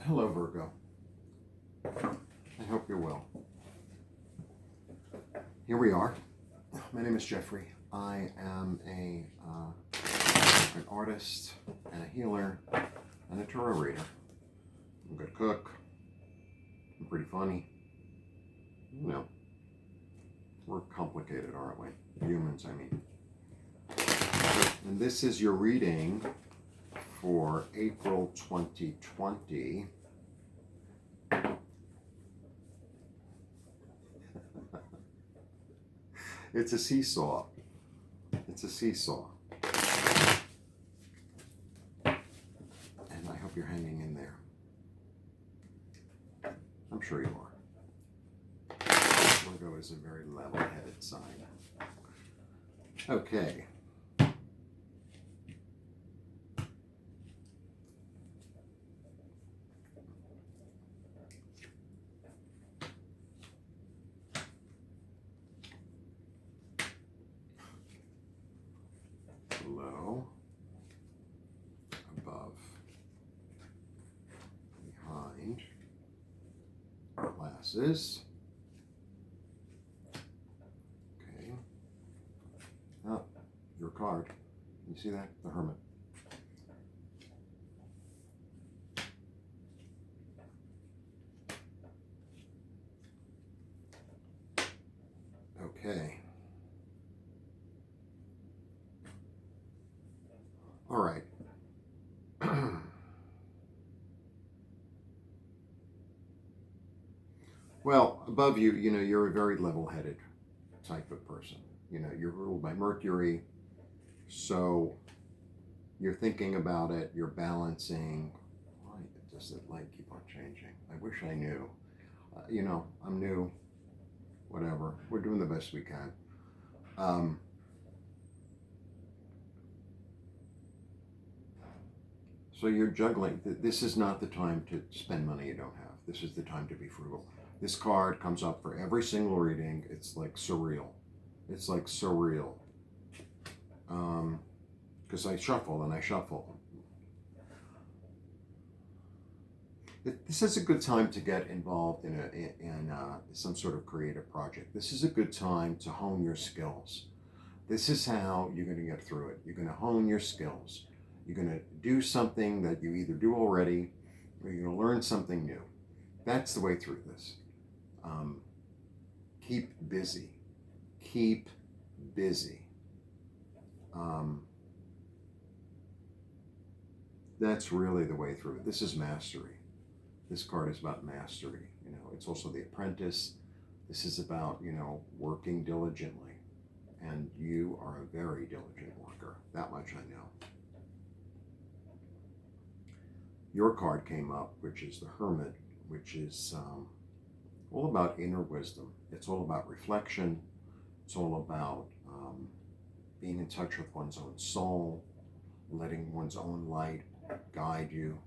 Hello, Virgo. I hope you're well. Here we are. My name is Jeffrey. I am an artist and a healer and a tarot reader. I'm a good cook. I'm pretty funny. You know, we're complicated, aren't we? Humans, I mean. And this is your reading for April 2020. It's a seesaw. It's a seesaw. And I hope you're hanging in there. I'm sure you are. Virgo is a very level-headed sign. Okay. Below, above, behind, glasses. Okay. Oh, your card. You see that? The Hermit. Okay. All right. Well, above you, you're a very level-headed type of person. You're ruled by Mercury, so you're thinking about it, you're balancing. Why does the light keep on changing? I wish I knew. I'm new, whatever. We're doing the best we can. So you're juggling. This is not the time to spend money you don't have. This is the time to be frugal. This card comes up for every single reading. It's like surreal. It's like surreal. Because I shuffle and I shuffle. This is a good time to get involved in some sort of creative project. This is a good time to hone your skills. This is how you're going to get through it. You're going to hone your skills. You're going to do something that you either do already or you're going to learn something new. That's the way through this. Keep busy. Keep busy. That's really the way through it. This is mastery. This card is about mastery. It's also the Apprentice. This is about, working diligently. And you are a very diligent worker. That much I know. Your card came up, which is the Hermit, which is all about inner wisdom. It's all about reflection. It's all about being in touch with one's own soul, letting one's own light guide you.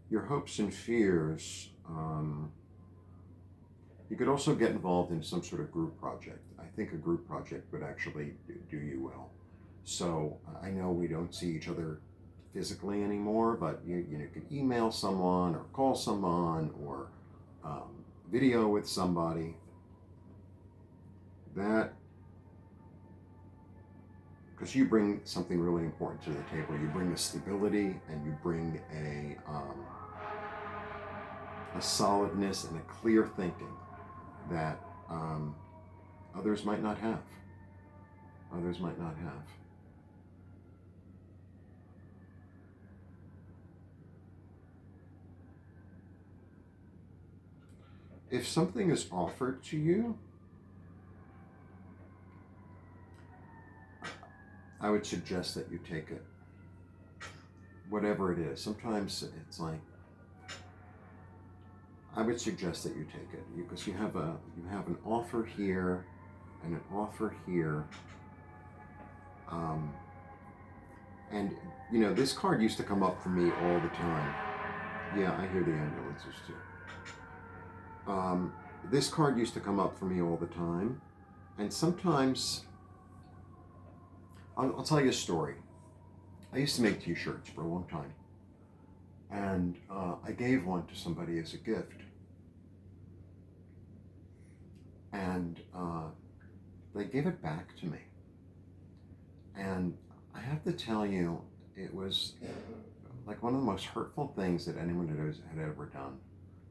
Your hopes and fears, you could also get involved in some sort of group project. I think a group project would actually do you well. So I know we don't see each other physically anymore, but you can email someone or call someone or video with somebody. That, because you bring something really important to the table. You bring a stability and you bring a solidness and a clear thinking that others might not have. Others might not have. If something is offered to you, I would suggest that you take it. Whatever it is. Sometimes it's like, I would suggest that you take it because you have an offer here and an offer here. And this card used to come up for me all the time. Yeah, I hear the ambulances too. This card used to come up for me all the time, and sometimes I'll tell you a story. I used to make t-shirts for a long time. And I gave one to somebody as a gift. And they gave it back to me. And I have to tell you, it was like one of the most hurtful things that anyone had ever done.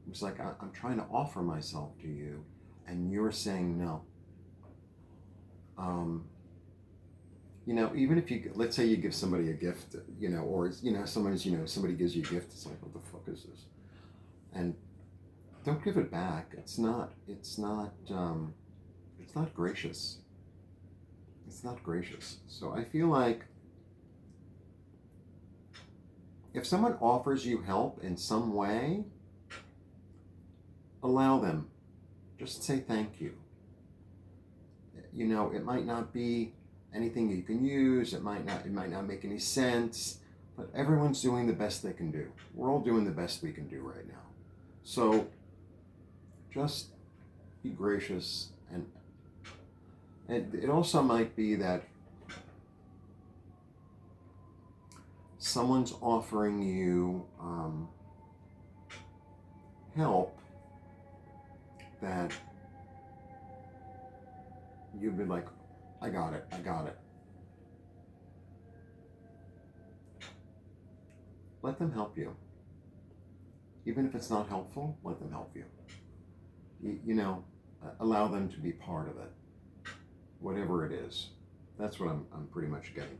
It was like, I'm trying to offer myself to you, and you're saying no. You know, even if you, let's say you give somebody a gift, you know, or, you know, somebody gives you a gift, it's like, what the fuck is this? And don't give it back. It's not gracious. It's not gracious. So I feel like if someone offers you help in some way, allow them. Just say thank you. You know, it might not be anything you can use. It might not make any sense, but everyone's doing the best they can do. We're all doing the best we can do right now. So just be gracious, and it also might be that someone's offering you help that you've been like, I got it. Let them help you. Even if it's not helpful, let them help you. You know, allow them to be part of it. Whatever it is. That's what I'm pretty much getting.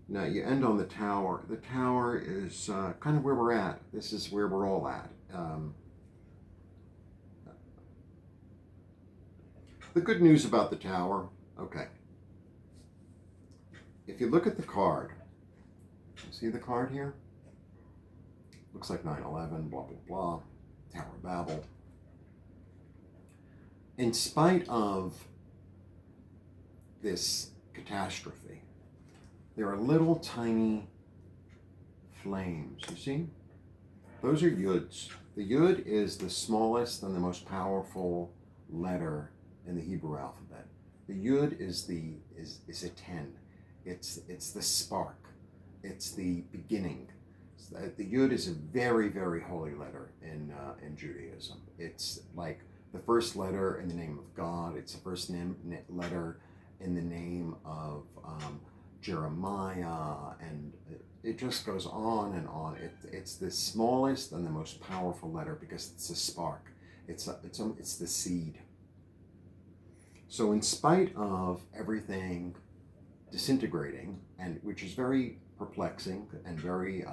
Now you end on the Tower. The Tower is kind of where we're at. This is where we're all at. The good news about the Tower, okay. If you look at the card, you see the card here? Looks like 9/11, blah, blah, blah, Tower of Babel. In spite of this catastrophe, there are little tiny flames, you see? Those are yuds. The yud is the smallest and the most powerful letter in the Hebrew alphabet. The yud is a 10. It's the spark. It's the beginning. The yud is a very, very holy letter in Judaism. It's like the first letter in the name of God. It's the first letter in the name of Jeremiah, and it just goes on and on. It's the smallest and the most powerful letter because it's a spark. It's the seed. So in spite of everything disintegrating, and which is very perplexing and very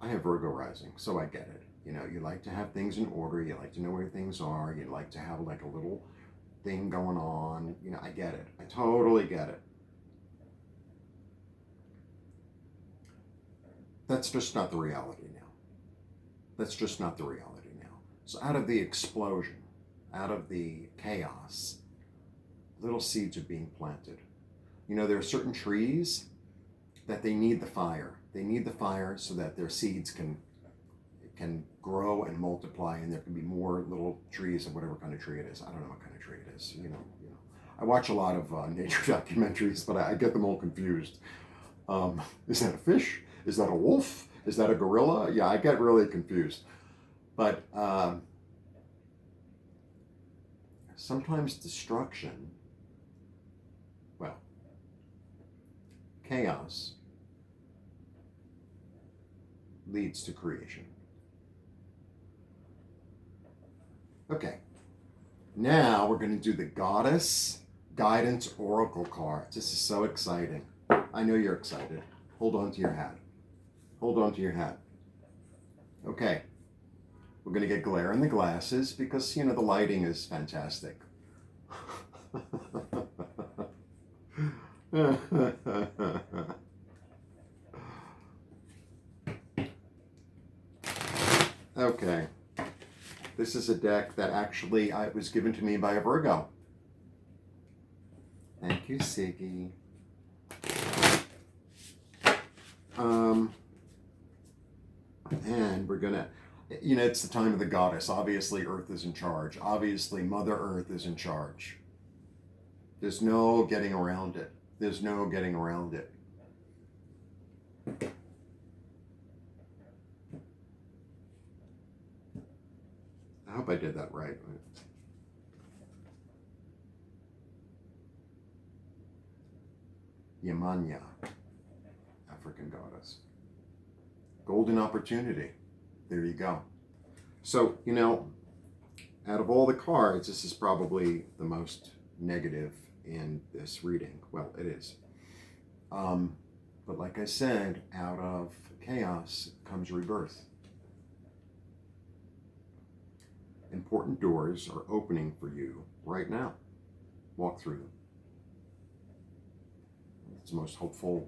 I have Virgo rising, so I get it. You know, you like to have things in order, you like to know where things are, you like to have like a little thing going on. You know, I get it. I totally get it. That's just not the reality now. That's just not the reality now. So out of the explosion, out of the chaos, little seeds are being planted. You know, there are certain trees that they need the fire. They need the fire so that their seeds can grow and multiply, and there can be more little trees of whatever kind of tree it is. I don't know what kind of tree it is. You know. I watch a lot of nature documentaries, but I get them all confused. Is that a fish? Is that a wolf? Is that a gorilla? Yeah, I get really confused. But sometimes destruction, well, chaos leads to creation. Okay, now we're going to do the Goddess Guidance Oracle cards. This is so exciting. I know you're excited. Hold on to your hat. Hold on to your hat. Okay, we're going to get glare in the glasses because, you know, the lighting is fantastic. Okay. This is a deck that actually was given to me by a Virgo. Thank you, Siggy. And we're gonna, you know, it's the time of the goddess. Obviously, Earth is in charge. Obviously, Mother Earth is in charge. There's no getting around it. There's no getting around it. I hope I did that right. Yamanya, African goddess. Golden opportunity. There you go. So, you know, out of all the cards, this is probably the most negative in this reading. Well, it is. But like I said, out of chaos comes rebirth. Important doors are opening for you right now. Walk through them. That's the most hopeful.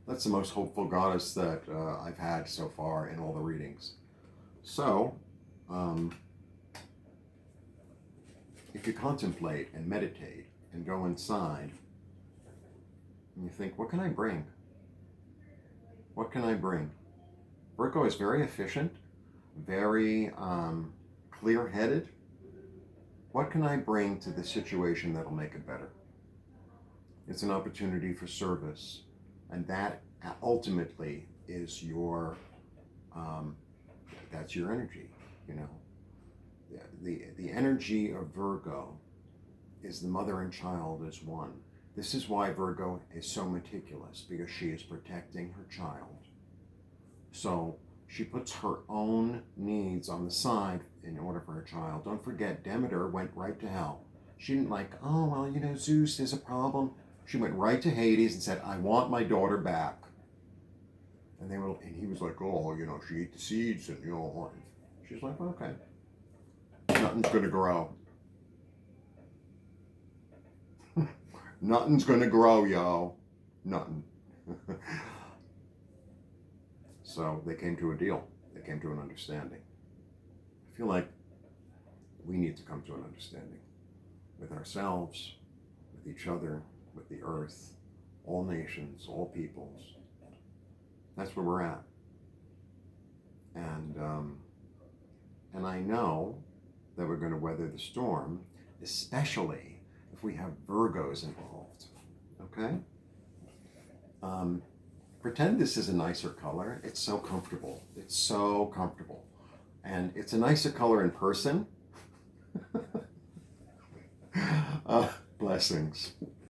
That's the most hopeful goddess that I've had so far in all the readings. So, if you contemplate and meditate and go inside, and you think, what can I bring? What can I bring? Virgo is very efficient, very clear-headed. What can I bring to the situation that'll make it better? It's an opportunity for service, and that ultimately is your, that's your energy, you know. The energy of Virgo is the mother and child as one. This is why Virgo is so meticulous, because she is protecting her child. So she puts her own needs on the side in order for her child. Don't forget, Demeter went right to hell. She didn't like, oh, well, you know, Zeus, there's a problem. She went right to Hades and said, I want my daughter back. And he was like, oh, you know, she ate the seeds, and you know, she's like, okay, nothing's gonna grow. Nothing's gonna grow, yo. Nothing. So they came to a deal. They came to an understanding. I feel like we need to come to an understanding with ourselves, with each other, with the earth, all nations, all peoples. That's where we're at. And I know that we're going to weather the storm, especially if we have Virgos involved. Okay? Pretend this is a nicer color. It's so comfortable. It's so comfortable. And it's a nicer color in person. Blessings.